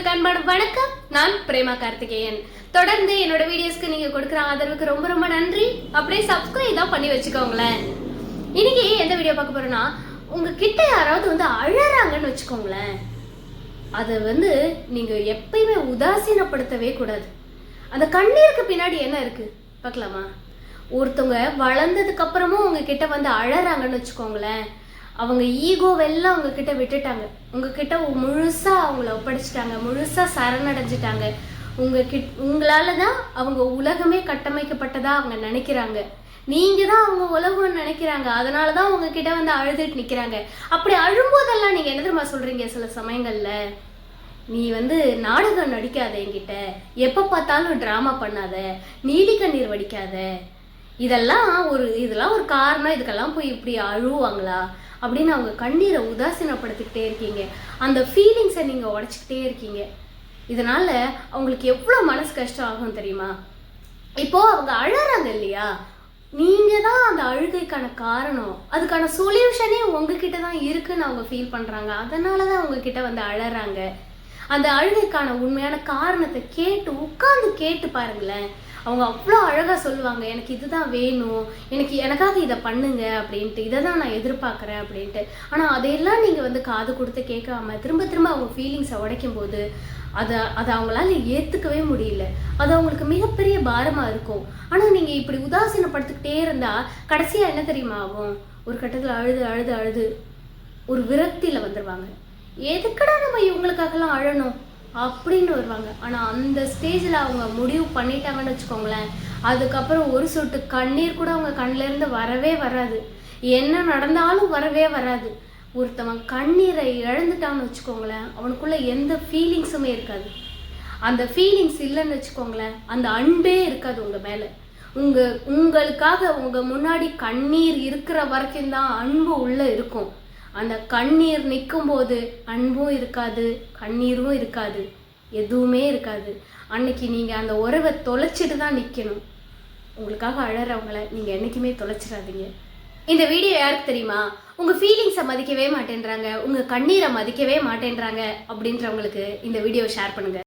உங்களுக்கு அன்பான வணக்கம். நான் பிரேமா கார்த்திகேயன். தொடர்ந்து என்னோட வீடியோஸ்க்கு நீங்க கொடுக்குற ஆதரவுக்கு ரொம்ப ரொம்ப நன்றி. அப்படியே சப்ஸ்கிரைப் தான் பண்ணி வச்சுக்கோங்களேன். இன்னைக்கு எந்த வீடியோ பார்க்க போறோம்னா, உங்ககிட்ட யாராவது அழறாங்கன்னு வச்சுக்கோங்களேன், அதை நீங்க எப்பயுமே உதாசீனப்படுத்தவே கூடாது. அந்த கண்ணீருக்கு பின்னாடி என்ன இருக்கு பார்க்கலாமா? ஒருத்தவங்க வளர்ந்ததுக்கு அப்புறமும் உங்ககிட்ட அழறாங்கன்னு வச்சுக்கோங்களேன், அவங்க ஈகோவெல்லாம் உங்ககிட்ட விட்டுட்டாங்க, உங்ககிட்ட முழுசா அவங்கள ஒப்படைச்சிட்டாங்க, முழுசா சரணடைஞ்சிட்டாங்க. உங்களால தான் அவங்க உலகமே கட்டமைக்கப்பட்டதா அவங்க நினைக்கிறாங்க. நீங்க தான் அவங்க உலகம்னு நினைக்கிறாங்க. அதனால தான் உங்ககிட்ட அழுதுட்டு நிற்கிறாங்க. அப்படி அழும்போதெல்லாம் நீங்க என்ன தெரியுமா சொல்றீங்க? சில சமயங்கள்ல நீ நாடகம் நடிக்காத, என்கிட்ட எப்போ பார்த்தாலும் ட்ராமா பண்ணாத, நீலி கண்ணீர் வடிக்காத, இதெல்லாம் ஒரு காரணம், இதுக்கெல்லாம் போய் இப்படி அழுவாங்களா அப்படின்னு அவங்க கண்ணீரை உதாசீனப்படுத்திக்கிட்டே இருக்கீங்க. அந்த ஃபீலிங்ஸை நீங்கள் உடச்சிக்கிட்டே இருக்கீங்க. இதனால அவங்களுக்கு எவ்வளோ மனசு கஷ்டம் ஆகும் தெரியுமா? இப்போ அவங்க அழறாங்க இல்லையா, நீங்க தான் அந்த அழுகைக்கான காரணம், அதுக்கான சொல்யூஷனே உங்ககிட்ட தான் இருக்குன்னு அவங்க ஃபீல் பண்றாங்க. அதனால தான் உங்ககிட்ட அழறாங்க. அந்த அழுகைக்கான உண்மையான காரணத்தை உட்கார்ந்து கேட்டு பாருங்களேன். அவங்க அவ்வளோ அழகாக சொல்லுவாங்க, எனக்கு இதுதான் வேணும், எனக்காக இதை பண்ணுங்க அப்படின்ட்டு, இதை தான் நான் எதிர்பார்க்குறேன் அப்படின்ட்டு. ஆனால் அதையெல்லாம் நீங்கள் காது கொடுத்து கேட்காம திரும்ப திரும்ப அவங்க ஃபீலிங்ஸை உடைக்கும் போது அதை அவங்களால ஏற்றுக்கவே முடியல. அது அவங்களுக்கு மிகப்பெரிய பாரமாக இருக்கும். ஆனால் நீங்கள் இப்படி உதாசீனப்படுத்திக்கிட்டே இருந்தால் கடைசியாக என்ன தெரியுமா ஆகும்? ஒரு கட்டத்தில் அழுது அழுது அழுது ஒரு விரக்தியில் வந்துடுவாங்க. எதுக்கடா நம்ம இவங்களுக்காகலாம் அழணும் அப்படின்னு வருவாங்க. ஆனால் அந்த ஸ்டேஜில் அவங்க முடிவு பண்ணிட்டாங்கன்னு வச்சுக்கோங்களேன், அதுக்கப்புறம் ஒரு சொட்டு கண்ணீர் கூட அவங்க கண்ணிலேருந்து வரவே வராது. என்ன நடந்தாலும் வரவே வராது. ஒருத்தவன் கண்ணீரை இழந்துட்டான்னு வச்சுக்கோங்களேன், அவனுக்குள்ள எந்த ஃபீலிங்ஸுமே இருக்காது. அந்த ஃபீலிங்ஸ் இல்லைன்னு வச்சுக்கோங்களேன், அந்த அன்பே இருக்காது உங்கள் மேலே. உங்களுக்காக உங்கள் முன்னாடி கண்ணீர் இருக்கிற வரைக்கும் தான் அன்பு உள்ளே இருக்கும். அந்த கண்ணீர் நிற்கும் போது அன்பும் இருக்காது, கண்ணீரும் இருக்காது, எதுவுமே இருக்காது. அன்னைக்கு நீங்கள் அந்த உறவை தொலைச்சிட்டு தான் நிற்கணும். உங்களுக்காக அழறவங்களை நீங்கள் என்றைக்குமே தொலைச்சிடாதீங்க. இந்த வீடியோ யாருக்கு தெரியுமா? உங்கள் ஃபீலிங்ஸை மதிக்கவே மாட்டேன்றாங்க, உங்கள் கண்ணீரை மதிக்கவே மாட்டேன்றாங்க அப்படின்றவங்களுக்கு இந்த வீடியோ ஷேர் பண்ணுங்கள்.